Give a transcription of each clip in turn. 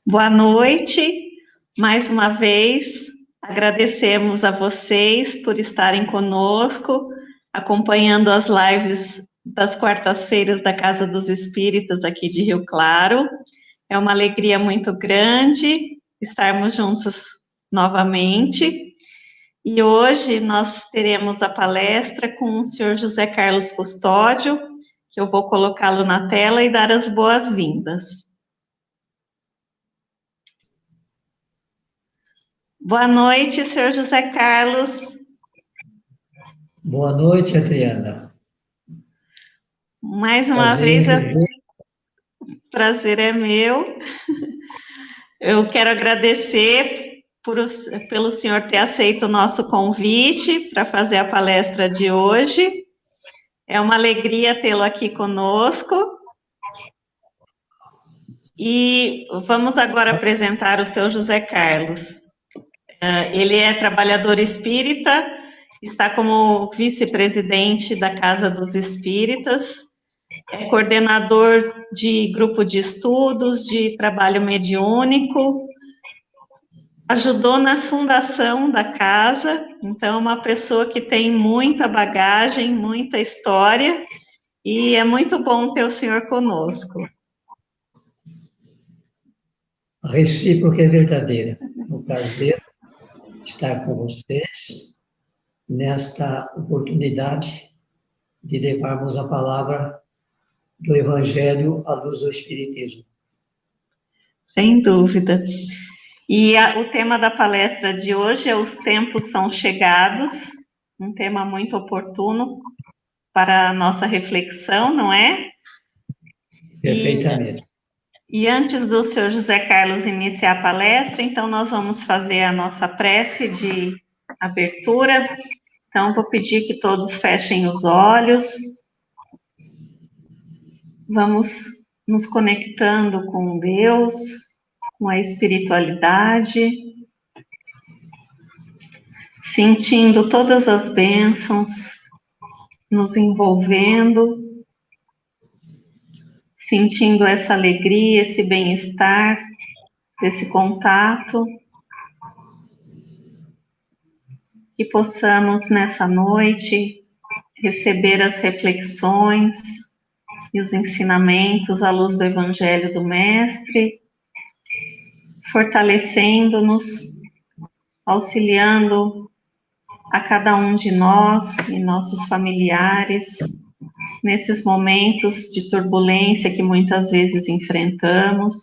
Boa noite, mais uma vez, agradecemos a vocês por estarem conosco, acompanhando as lives das quartas-feiras da Casa dos Espíritas aqui de Rio Claro. É uma alegria muito grande estarmos juntos novamente. E hoje nós teremos a palestra com o senhor José Carlos Custódio, que eu vou colocá-lo na tela e dar as boas-vindas. Boa noite, senhor José Carlos. Boa noite, Adriana. Mais uma vez, o prazer é meu. Eu quero agradecer pelo senhor ter aceito o nosso convite para fazer a palestra de hoje. É uma alegria tê-lo aqui conosco. E vamos agora apresentar o seu José Carlos. Ele é trabalhador espírita, está como vice-presidente da Casa dos Espíritas, é coordenador de grupo de estudos, de trabalho mediúnico, ajudou na fundação da casa, então é uma pessoa que tem muita bagagem, muita história, e é muito bom ter o senhor conosco. A recíproca é verdadeira. É um prazer estar com vocês nesta oportunidade de levarmos a palavra do Evangelho à luz do Espiritismo. Sem dúvida. E o tema da palestra de hoje é Os Tempos São Chegados, um tema muito oportuno para a nossa reflexão, não é? Perfeitamente. E antes do senhor José Carlos iniciar a palestra, então nós vamos fazer a nossa prece de abertura. Então, vou pedir que todos fechem os olhos. Vamos nos conectando com Deus, com a espiritualidade, sentindo todas as bênçãos nos envolvendo, sentindo essa alegria, esse bem-estar, esse contato. Que possamos nessa noite receber as reflexões e os ensinamentos à luz do Evangelho do Mestre, fortalecendo-nos, auxiliando a cada um de nós e nossos familiares nesses momentos de turbulência que muitas vezes enfrentamos.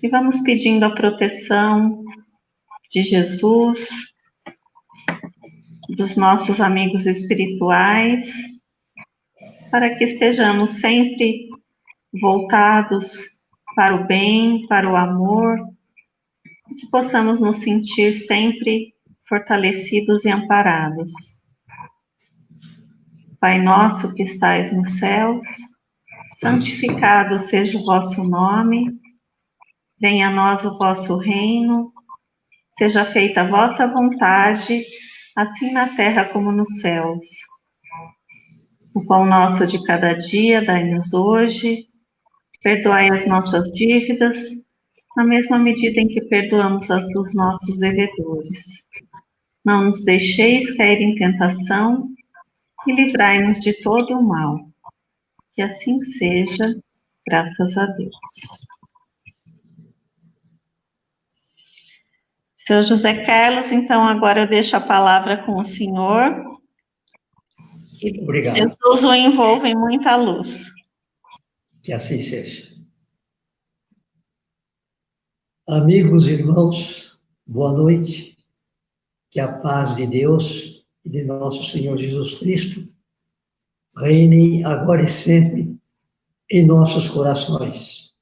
E vamos pedindo a proteção de Jesus, dos nossos amigos espirituais, para que estejamos sempre voltados para o bem, para o amor, que possamos nos sentir sempre fortalecidos e amparados. Pai nosso que estais nos céus, santificado seja o vosso nome, venha a nós o vosso reino, seja feita a vossa vontade, assim na terra como nos céus. O pão nosso de cada dia dai-nos hoje, perdoai as nossas dívidas, na mesma medida em que perdoamos as dos nossos devedores. Não nos deixeis cair em tentação e livrai-nos de todo o mal. Que assim seja, graças a Deus. Seu José Carlos, então agora eu deixo a palavra com o senhor. Obrigado. Jesus o envolve em muita luz. Que assim seja. Amigos e irmãos, boa noite. Que a paz de Deus e de nosso Senhor Jesus Cristo reine agora e sempre em nossos corações.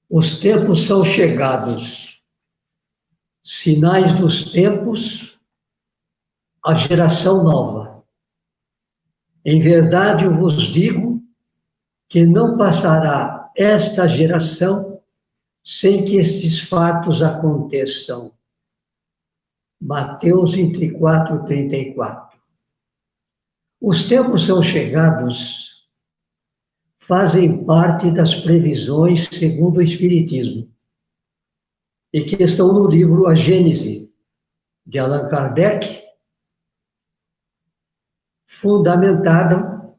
Os tempos são chegados, sinais dos tempos, a geração nova. Em verdade eu vos digo que não passará esta geração sem que estes fatos aconteçam. Mateus 24, 34. Os tempos são chegados, fazem parte das previsões segundo o Espiritismo e que estão no livro A Gênese, de Allan Kardec, fundamentada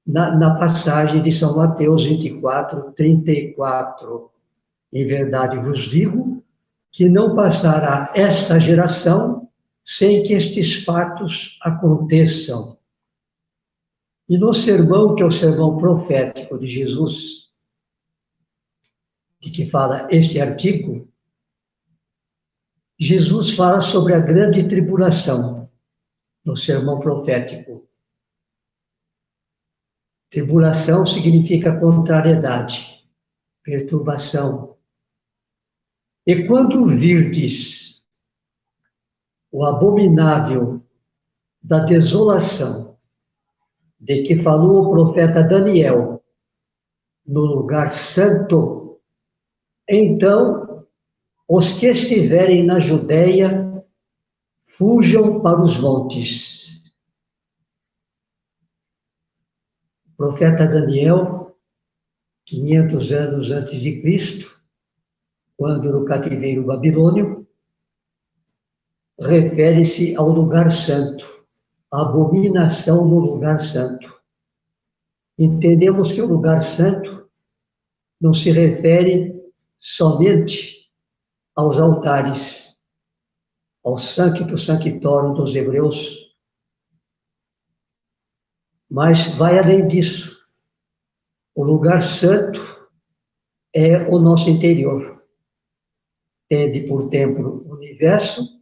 na passagem de São Mateus 24, 34. Em verdade vos digo que não passará esta geração sem que estes fatos aconteçam. E no sermão, que é o sermão profético de Jesus, de que fala este artigo, Jesus fala sobre a grande tribulação, no sermão profético. Tribulação significa contrariedade, perturbação. E quando virdes o abominável da desolação, de que falou o profeta Daniel, no lugar santo, então os que estiverem na Judéia fujam para os montes. O profeta Daniel, 500 anos antes de Cristo, quando no cativeiro babilônio, refere-se ao lugar santo, a abominação no lugar santo. Entendemos que o lugar santo não se refere somente aos altares, ao sancto sanctorum dos hebreus, mas vai além disso. O lugar santo é o nosso interior. Tende por templo o universo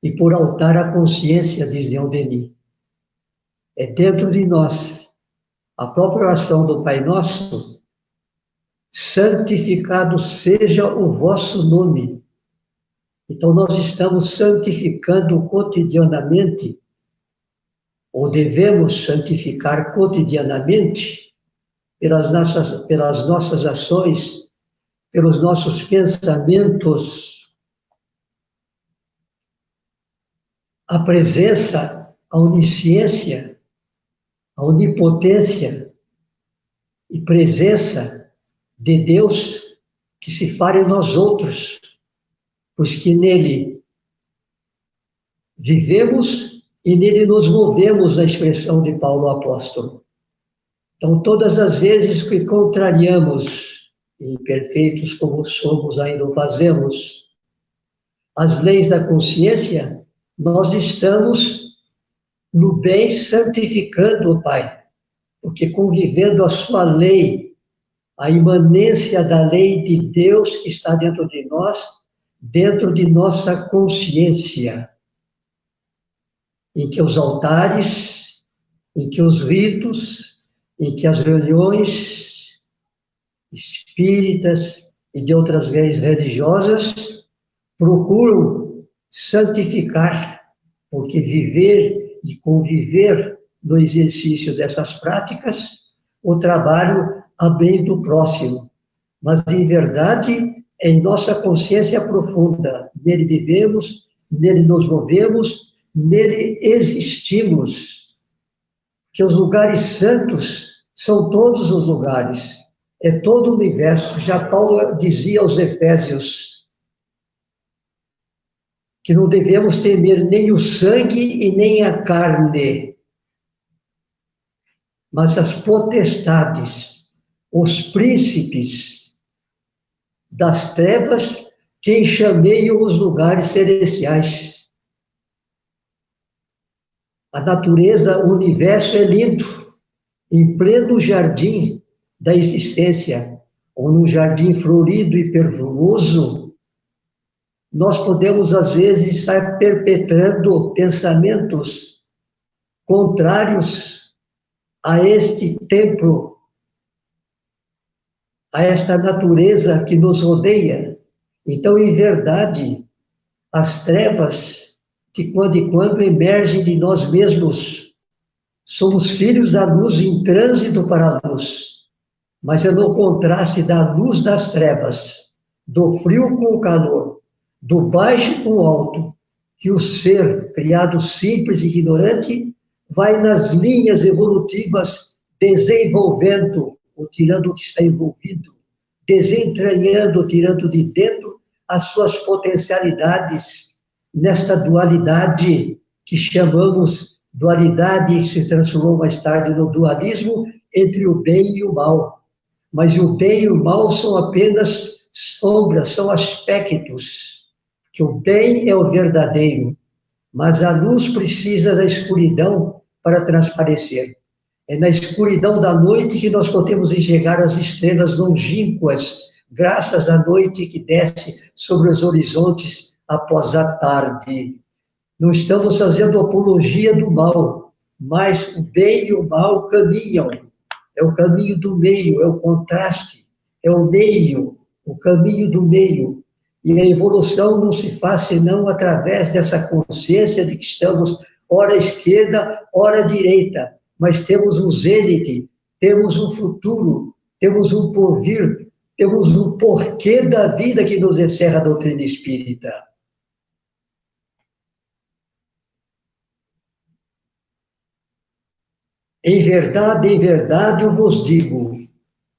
e por altar a consciência, diz Leon Denis. É dentro de nós. A própria oração do Pai Nosso: santificado seja o vosso nome. Então, nós estamos santificando cotidianamente, ou devemos santificar cotidianamente, pelas nossas ações, pelos nossos pensamentos, a presença, a onisciência, a onipotência e presença de Deus que se fala em nós outros, pois que nele vivemos e nele nos movemos, na expressão de Paulo apóstolo. Então, todas as vezes que contrariamos, imperfeitos como somos, ainda o fazemos, as leis da consciência, nós estamos no bem santificando o Pai, porque convivendo a sua lei, a imanência da lei de Deus que está dentro de nós, dentro de nossa consciência, em que os altares, em que os ritos, em que as reuniões espíritas e de outras leis religiosas procuram santificar, porque viver e conviver no exercício dessas práticas, o trabalho a bem do próximo. Mas, em verdade, é em nossa consciência profunda. Nele vivemos, nele nos movemos, nele existimos. Que os lugares santos são todos os lugares, é todo o universo. Já Paulo dizia aos Efésios que não devemos temer nem o sangue e nem a carne, mas as potestades, os príncipes das trevas que enxameiam os lugares celestiais. A natureza, o universo é lindo, em pleno jardim da existência, ou num jardim florido e perfumoso, nós podemos, às vezes, estar perpetrando pensamentos contrários a este templo, a esta natureza que nos rodeia. Então, em verdade, as trevas, de quando em quando, emergem de nós mesmos. Somos filhos da luz em trânsito para a luz, mas é no contraste da luz das trevas, do frio com o calor, do baixo com o alto, que o ser, criado simples e ignorante, vai nas linhas evolutivas desenvolvendo, ou tirando o que está envolvido, desentranhando, tirando de dentro as suas potencialidades nesta dualidade que chamamos dualidade, que se transformou mais tarde no dualismo entre o bem e o mal. Mas o bem e o mal são apenas sombras, são aspectos, que o bem é o verdadeiro, mas a luz precisa da escuridão para transparecer. É na escuridão da noite que nós podemos enxergar as estrelas longínquas, graças à noite que desce sobre os horizontes após a tarde. Não estamos fazendo apologia do mal, mas o bem e o mal caminham. É o caminho do meio, é o contraste, é o meio, o caminho do meio. E a evolução não se faz senão através dessa consciência de que estamos ora à esquerda, ora à direita, mas temos um zênite, temos um futuro, temos um porvir, temos um porquê da vida que nos encerra a doutrina espírita. Em verdade, eu vos digo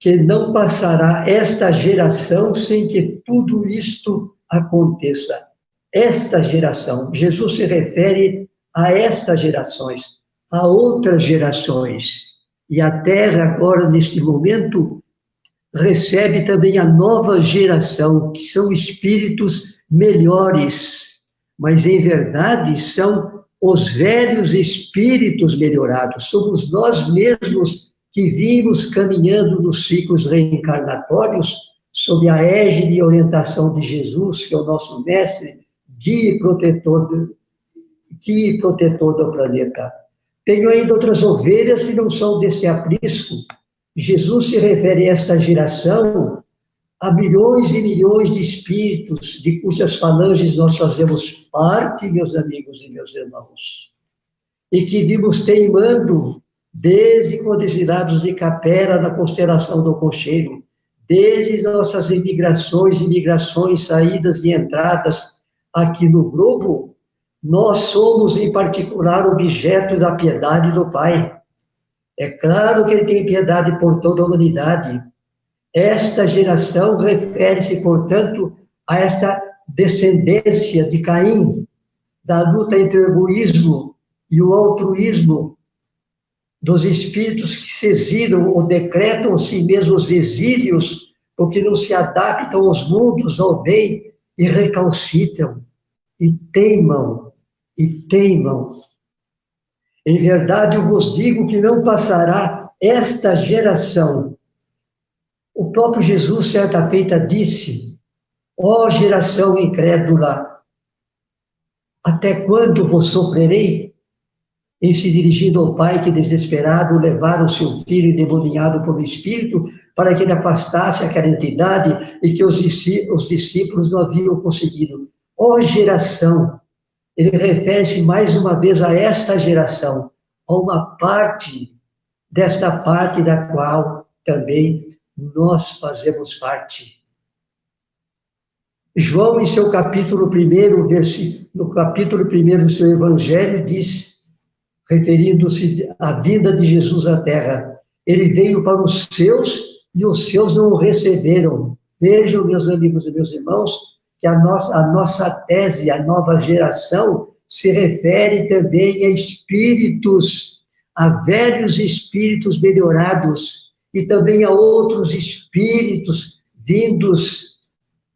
que não passará esta geração sem que tudo isto aconteça. Esta geração, Jesus se refere a estas gerações, a outras gerações. E a Terra, agora, neste momento, recebe também a nova geração, que são espíritos melhores, mas, em verdade, são os velhos espíritos melhorados. Somos nós mesmos que vimos caminhando nos ciclos reencarnatórios, sob a égide e orientação de Jesus, que é o nosso mestre, guia e protetor do planeta. Tenho ainda outras ovelhas que não são desse aprisco. Jesus se refere a esta geração, a milhões e milhões de espíritos, de cujas falanges nós fazemos parte, meus amigos e meus irmãos, e que vimos teimando desde quando exilados de Capera, na constelação do Cocheiro, desde nossas imigrações, saídas e entradas aqui no globo, nós somos, em particular, objeto da piedade do Pai. É claro que Ele tem piedade por toda a humanidade. Esta geração refere-se, portanto, a esta descendência de Caim, da luta entre o egoísmo e o altruísmo, dos espíritos que se exilam ou decretam a si mesmos exílios, porque não se adaptam aos mundos, ao bem, e recalcitram, e teimam, e teimam. Em verdade, eu vos digo que não passará esta geração. O próprio Jesus, certa feita, disse: ó geração incrédula, até quando vos sofrerei? Em se dirigindo ao pai que, desesperado, levara o seu filho endemoniado por um espírito para que ele afastasse aquela entidade e que os discípulos não haviam conseguido. Ó geração! Ele refere-se mais uma vez a esta geração, a uma parte desta parte da qual também nós fazemos parte. João, em seu capítulo 1, no capítulo 1 do seu evangelho, diz, referindo-se à vinda de Jesus à Terra, ele veio para os seus e os seus não o receberam. Vejam, meus amigos e meus irmãos, que a nossa tese, a nova geração, se refere também a espíritos, a velhos espíritos melhorados, e também a outros espíritos vindos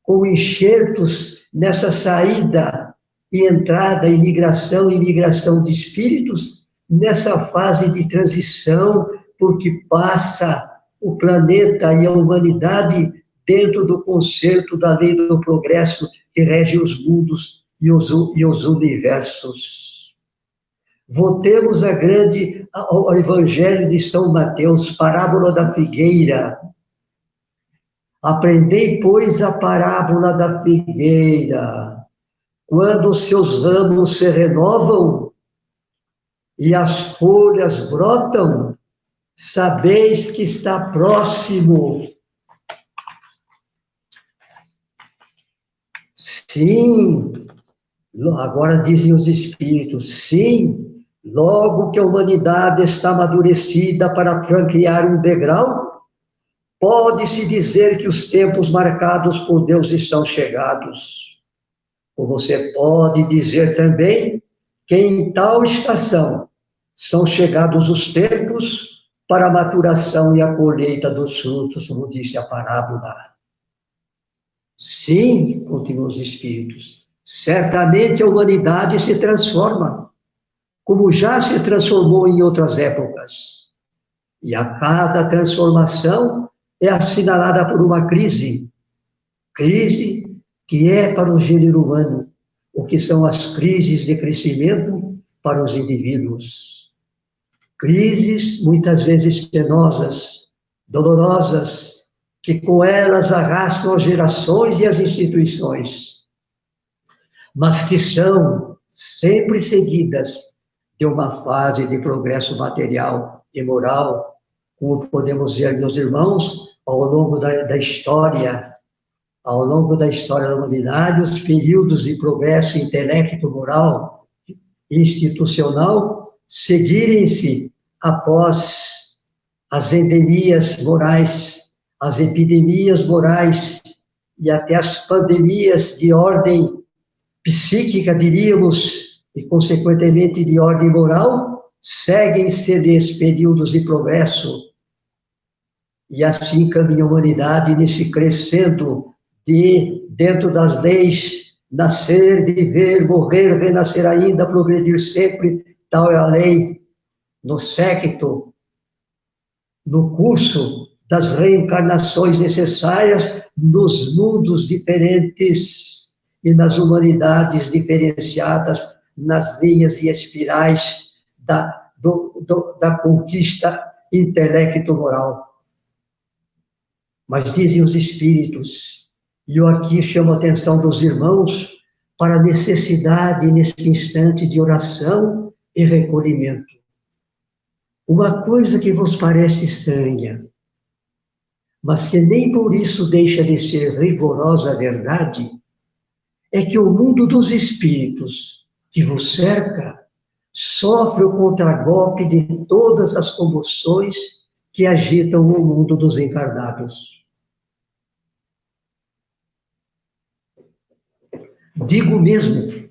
com enxertos nessa saída e entrada, imigração de espíritos, nessa fase de transição, porque passa o planeta e a humanidade dentro do concerto da lei do progresso que rege os mundos e os universos. Voltemos ao Evangelho de São Mateus, parábola da figueira. Aprendei, pois, a parábola da figueira. Quando os seus ramos se renovam e as folhas brotam, sabeis que está próximo. Sim, agora dizem os espíritos, sim, Logo que a humanidade está amadurecida para franquear um degrau, pode-se dizer que os tempos marcados por Deus estão chegados. Ou você pode dizer também que em tal estação são chegados os tempos para a maturação e a colheita dos frutos, como disse a parábola. Sim, continuam os Espíritos, certamente a humanidade se transforma, como já se transformou em outras épocas. E a cada transformação é assinalada por uma crise que é para o gênero humano, o que são as crises de crescimento para os indivíduos. Crises muitas vezes penosas, dolorosas, que com elas arrastam as gerações e as instituições, mas que são sempre seguidas de uma fase de progresso material e moral, como podemos ver, meus irmãos, ao longo da história da humanidade, os períodos de progresso intelecto-moral institucional seguirem-se após as endemias morais, as epidemias morais e até as pandemias de ordem psíquica, diríamos, e consequentemente de ordem moral, seguem-se períodos de progresso. E assim caminha a humanidade nesse crescendo dentro das leis, nascer, viver, morrer, renascer ainda, progredir sempre, tal é a lei, no séquito, no curso das reencarnações necessárias, nos mundos diferentes e nas humanidades diferenciadas, nas linhas e espirais da conquista intelecto-moral. Mas dizem os Espíritos, e eu aqui chamo a atenção dos irmãos para a necessidade, nesse instante, de oração e recolhimento. Uma coisa que vos parece estranha, mas que nem por isso deixa de ser rigorosa verdade, é que o mundo dos espíritos que vos cerca sofre o contragolpe de todas as comoções que agitam o mundo dos encarnados. Digo mesmo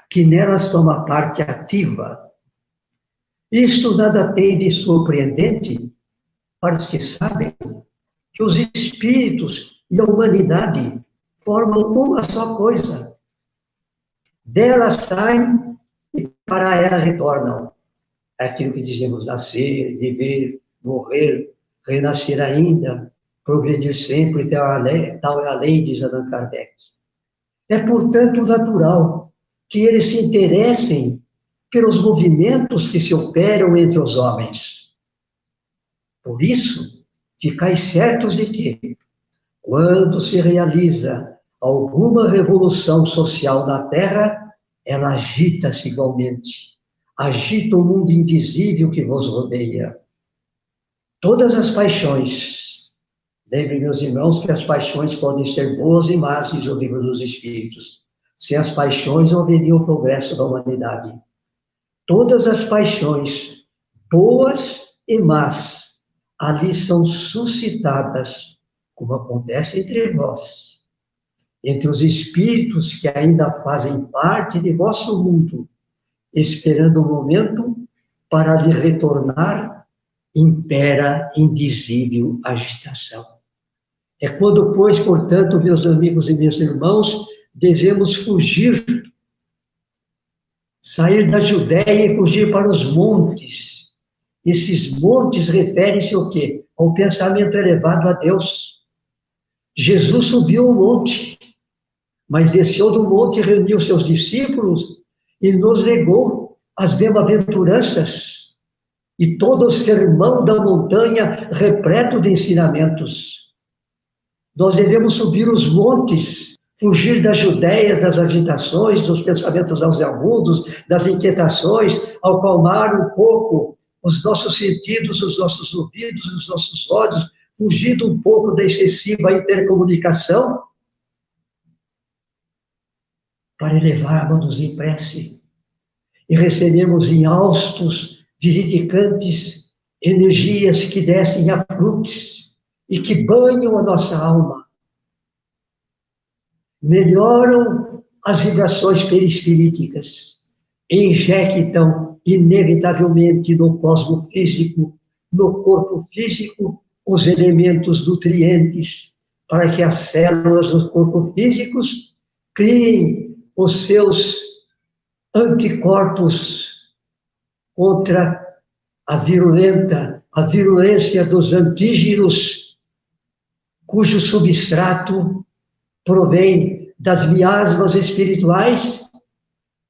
que nelas toma parte ativa. Isto nada tem de surpreendente para os que sabem que os espíritos e a humanidade formam uma só coisa. Dela saem e para ela retornam. É aquilo que dizemos: nascer, viver, morrer, renascer ainda, progredir sempre, tal é a lei, diz Allan Kardec. É, portanto, natural que eles se interessem pelos movimentos que se operam entre os homens. Por isso, ficais certos de que, quando se realiza alguma revolução social na Terra, ela agita-se igualmente, agita o mundo invisível que vos rodeia. Todas as paixões, lembrem, meus irmãos, que as paixões podem ser boas e más, diz o Livro dos Espíritos. Sem as paixões não haveria o progresso da humanidade. Todas as paixões, boas e más, ali são suscitadas, como acontece entre vós, entre os espíritos que ainda fazem parte de vosso mundo, esperando o momento para lhe retornar, impera indizível agitação. É quando, pois, portanto, meus amigos e meus irmãos, devemos fugir, sair da Judéia e fugir para os montes. Esses montes referem-se ao quê? Ao pensamento elevado a Deus. Jesus subiu ao monte, mas desceu do monte e reuniu seus discípulos e nos legou as bem-aventuranças e todo o sermão da montanha repleto de ensinamentos. Nós devemos subir os montes, fugir das Judéias, das agitações, dos pensamentos nauseabundos, das inquietações, acalmar um pouco os nossos sentidos, os nossos ouvidos, os nossos olhos, fugindo um pouco da excessiva intercomunicação, para elevarmos-nos em prece e recebemos em haustos vivificantes energias que descem a frutos e que banham a nossa alma, melhoram as vibrações perispiríticas, injectam inevitavelmente no cosmo físico, no corpo físico, os elementos nutrientes, para que as células do corpo físicos criem os seus anticorpos contra a virulência dos antígenos, cujo substrato provém das miasmas espirituais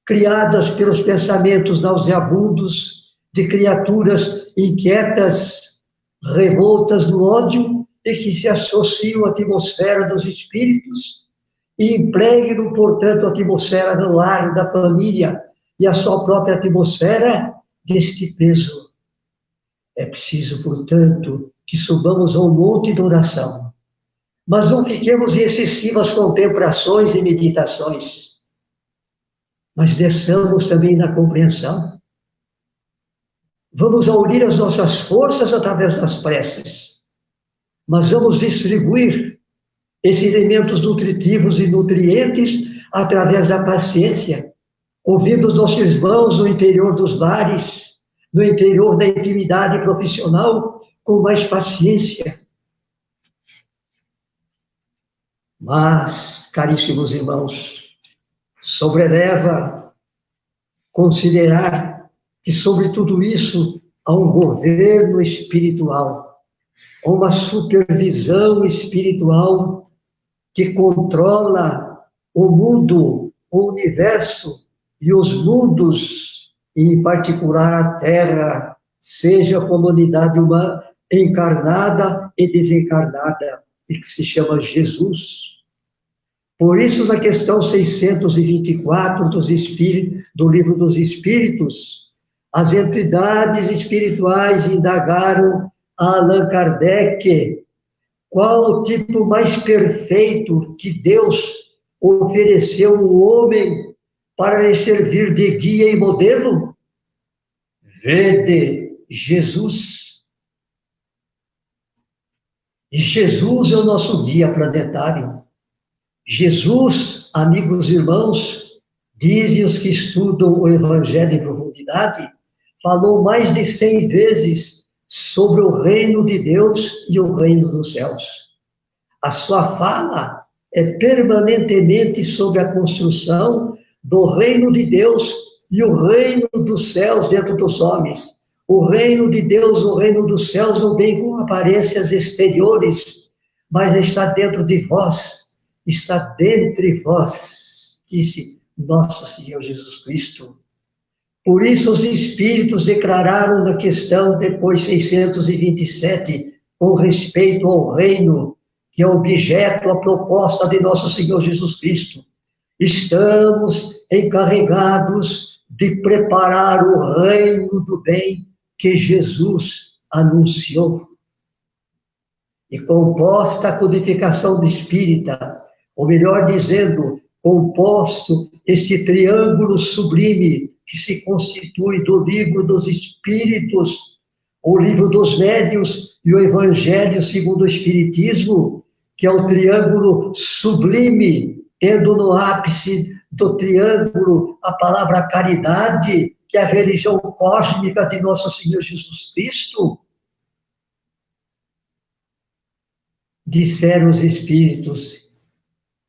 criadas pelos pensamentos nauseabundos de criaturas inquietas, revoltas do ódio e que se associam à atmosfera dos espíritos e impregnam, portanto, a atmosfera do lar, da família e a sua própria atmosfera deste peso. É preciso, portanto, que subamos ao monte de oração, mas não fiquemos em excessivas contemplações e meditações, mas desçamos também na compreensão. Vamos unir as nossas forças através das preces, mas vamos distribuir esses elementos nutritivos e nutrientes através da paciência, ouvindo os nossos irmãos no interior dos lares, no interior da intimidade profissional, com mais paciência. Mas, caríssimos irmãos, sobreleva considerar que sobre tudo isso há um governo espiritual, uma supervisão espiritual que controla o mundo, o universo e os mundos, e em particular a Terra, seja a comunidade humana encarnada e desencarnada, e que se chama Jesus. Por isso, na questão 624 do Livro dos Espíritos, as entidades espirituais indagaram a Allan Kardec qual o tipo mais perfeito que Deus ofereceu ao homem para lhe servir de guia e modelo. Vede Jesus. E Jesus é o nosso guia planetário. Jesus, amigos irmãos, dizem os que estudam o Evangelho em profundidade, falou mais de 100 vezes sobre o reino de Deus e o reino dos céus. A sua fala é permanentemente sobre a construção do reino de Deus e o reino dos céus dentro dos homens. O reino de Deus, o reino dos céus não vem com aparências exteriores, mas está dentro de vós, está dentre vós, disse nosso Senhor Jesus Cristo. Por isso os Espíritos declararam na questão depois 627, com respeito ao reino, que é objeto a proposta de nosso Senhor Jesus Cristo. Estamos encarregados de preparar o reino do bem que Jesus anunciou. E composta a codificação do espírita, ou melhor dizendo, composto este triângulo sublime que se constitui do livro dos Espíritos, o livro dos Médiuns e o Evangelho segundo o Espiritismo, que é o triângulo sublime, tendo no ápice do triângulo a palavra caridade, que é a religião cósmica de nosso Senhor Jesus Cristo. Disseram os Espíritos,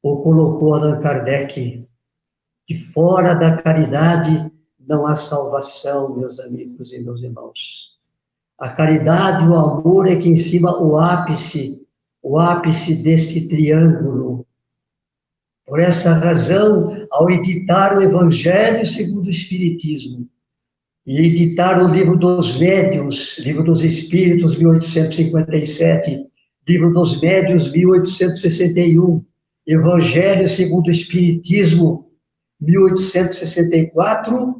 ou colocou Allan Kardec, que fora da caridade não há salvação, meus amigos e meus irmãos. A caridade e o amor é que em cima o ápice deste triângulo. Por essa razão, ao editar o Evangelho segundo o Espiritismo, e editar o Livro dos Médiuns, Livro dos Espíritos, 1857, Livro dos Médiuns, 1861, Evangelho segundo o Espiritismo, 1864,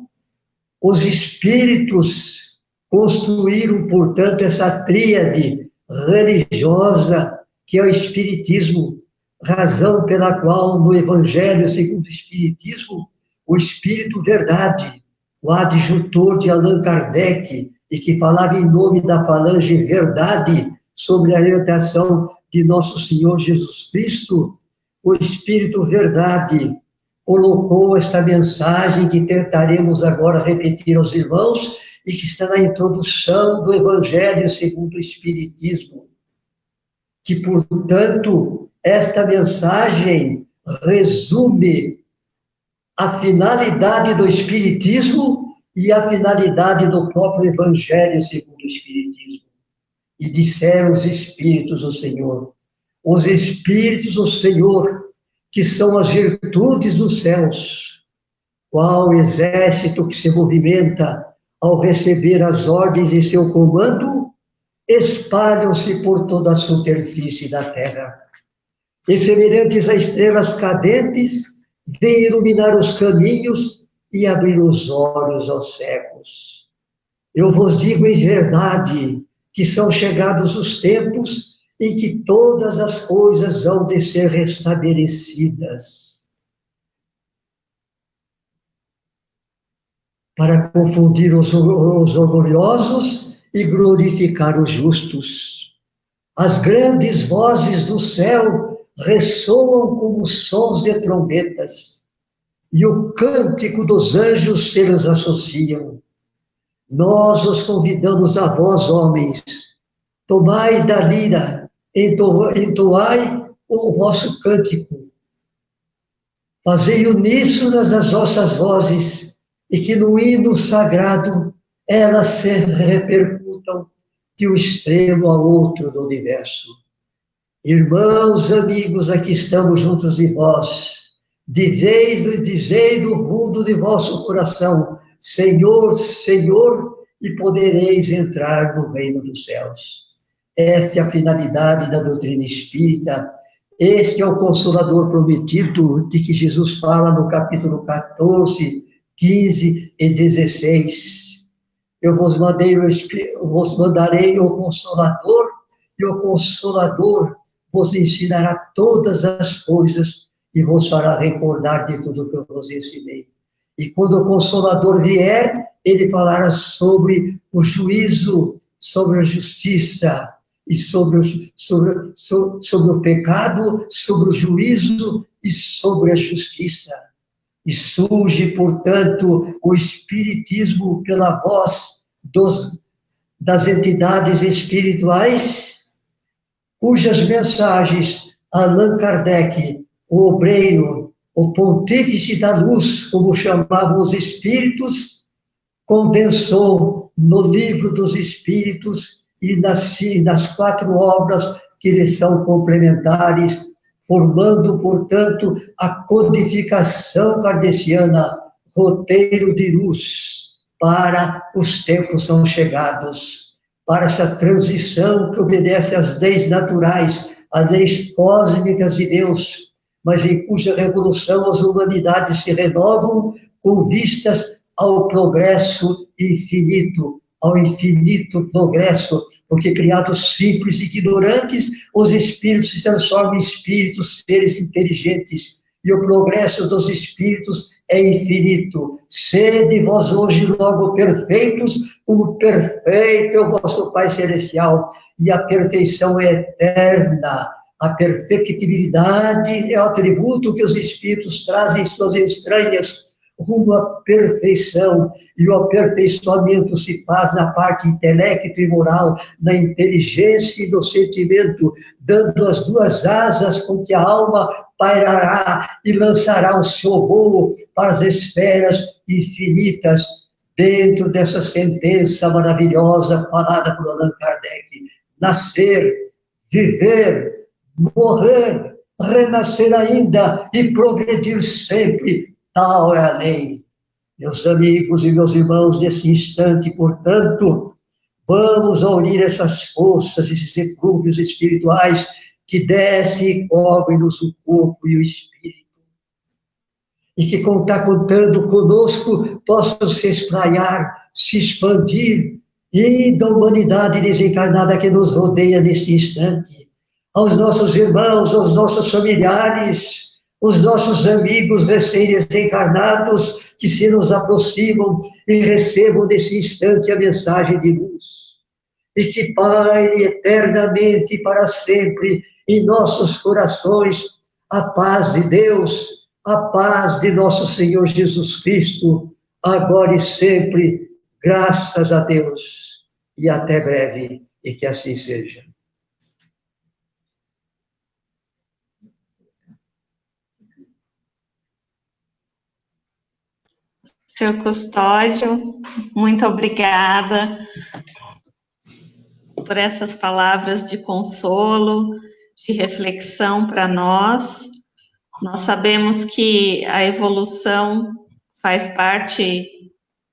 os Espíritos construíram, portanto, essa tríade religiosa que é o Espiritismo, razão pela qual no Evangelho segundo o Espiritismo, o Espírito Verdade, o adjutor de Allan Kardec, e que falava em nome da Falange Verdade sobre a orientação de Nosso Senhor Jesus Cristo, o Espírito Verdade colocou esta mensagem que tentaremos agora repetir aos irmãos e que está na introdução do Evangelho segundo o Espiritismo. Que, portanto, esta mensagem resume a finalidade do Espiritismo e a finalidade do próprio Evangelho segundo o Espiritismo. E disseram os Espíritos do Senhor, os Espíritos do Senhor, que são as virtudes dos céus, qual exército que se movimenta ao receber as ordens de seu comando, espalham-se por toda a superfície da terra. E semelhantes a estrelas cadentes, vêm iluminar os caminhos e abrir os olhos aos cegos. Eu vos digo em verdade que são chegados os tempos em que todas as coisas hão de ser restabelecidas, para confundir os orgulhosos e glorificar os justos. As grandes vozes do céu ressoam como sons de trombetas, e o cântico dos anjos se lhes associam. Nós os convidamos a vós, homens, tomai da lira, entoai o vosso cântico, fazei uníssonas as vossas vozes, e que no hino sagrado elas se repercutam de um extremo ao outro do universo. Irmãos, amigos, aqui estamos juntos de vós, dizei do fundo de vosso coração, Senhor, Senhor, e podereis entrar no reino dos céus. Esta é a finalidade da doutrina espírita, este é o Consolador prometido de que Jesus fala no capítulo 14, 15 e 16. Eu vos mandarei o Consolador, e o Consolador vos ensinará todas as coisas e vos fará recordar de tudo que eu vos ensinei. E quando o Consolador vier, ele falará sobre o juízo, sobre a justiça, e sobre o pecado, sobre o juízo e sobre a justiça. E surge, portanto, o Espiritismo pela voz das entidades espirituais, cujas mensagens Allan Kardec, o obreiro, o pontífice da luz, como chamavam os espíritos, condensou no Livro dos Espíritos e nas 4 obras que lhe são complementares, formando, portanto, a codificação kardeciana, roteiro de luz, para os tempos são chegados, para essa transição que obedece às leis naturais, às leis cósmicas de Deus, mas em cuja revolução as humanidades se renovam com vistas ao progresso infinito, ao infinito progresso, porque criados simples e ignorantes, os espíritos se transformam em espíritos, seres inteligentes, e o progresso dos espíritos é infinito. Sede vós hoje logo perfeitos, como perfeito é o vosso Pai Celestial, e a perfeição é eterna. A perfectibilidade é o atributo que os espíritos trazem em suas entranhas, rumo à perfeição, e o aperfeiçoamento se faz na parte intelecto e moral, na inteligência e no sentimento, dando as 2 asas com que a alma pairará e lançará o seu voo para as esferas infinitas, dentro dessa sentença maravilhosa falada por Allan Kardec: nascer, viver, morrer, renascer ainda e progredir sempre. Tal é a lei. Meus amigos e meus irmãos, nesse instante, portanto, vamos unir essas forças, esses eflúvios espirituais que descem e cobrem-nos o corpo e o espírito. E que está contando conosco possam se espraiar, se expandir, e da humanidade desencarnada que nos rodeia neste instante, aos nossos irmãos, aos nossos familiares, os nossos amigos recém-desencarnados que se nos aproximam e recebam nesse instante a mensagem de luz. E que paire eternamente e para sempre em nossos corações a paz de Deus, a paz de nosso Senhor Jesus Cristo, agora e sempre, graças a Deus. E até breve, e que assim seja. Seu Custódio, muito obrigada por essas palavras de consolo, de reflexão para nós. Nós sabemos que a evolução faz parte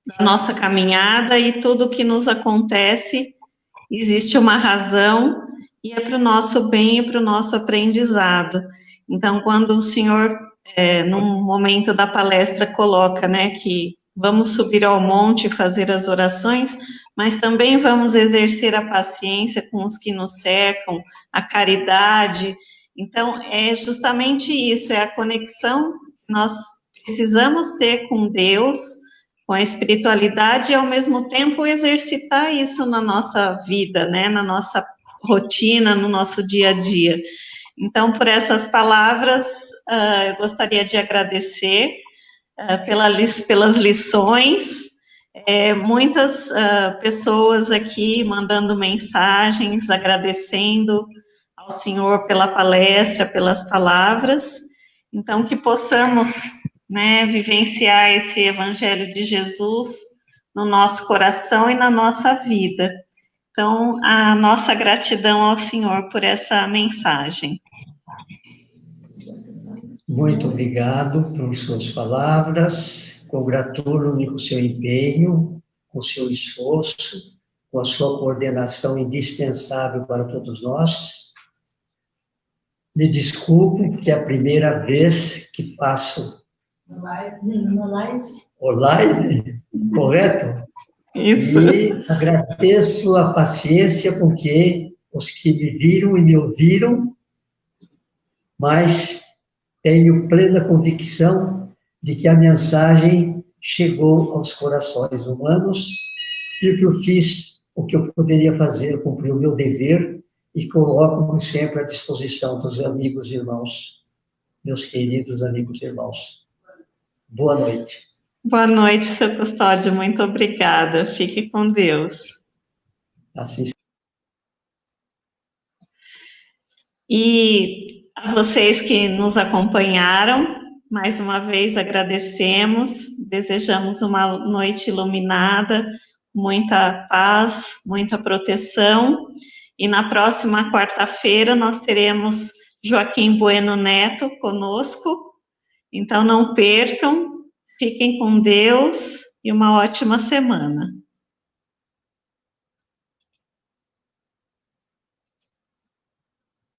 da nossa caminhada e tudo que nos acontece existe uma razão e é para o nosso bem e para o nosso aprendizado. Então, quando o senhor, num momento da palestra, coloca, né, que vamos subir ao monte e fazer as orações, mas também vamos exercer a paciência com os que nos cercam, a caridade. Então, é justamente isso, é a conexão que nós precisamos ter com Deus, com a espiritualidade e, ao mesmo tempo, exercitar isso na nossa vida, né, na nossa rotina, no nosso dia a dia. Então, por essas palavras, eu gostaria de agradecer pelas lições, muitas pessoas aqui mandando mensagens, agradecendo ao Senhor pela palestra, pelas palavras, então que possamos, né, vivenciar esse Evangelho de Jesus no nosso coração e na nossa vida. Então, a nossa gratidão ao Senhor por essa mensagem. Muito obrigado por suas palavras, congratulo-me com o seu empenho, com o seu esforço, com a sua coordenação indispensável para todos nós. Me desculpe, que é a primeira vez que faço online, correto? Isso. E agradeço a paciência com que os que me viram e me ouviram, mas tenho plena convicção de que a mensagem chegou aos corações humanos e o que eu fiz, o que eu poderia fazer, cumprir o meu dever e coloco-me sempre à disposição dos amigos e irmãos, meus queridos amigos e irmãos. Boa noite. Boa noite, seu Custódio, muito obrigada. Fique com Deus. Assim. E a vocês que nos acompanharam, mais uma vez agradecemos, desejamos uma noite iluminada, muita paz, muita proteção, e na próxima quarta-feira nós teremos Joaquim Bueno Neto conosco, então não percam, fiquem com Deus e uma ótima semana.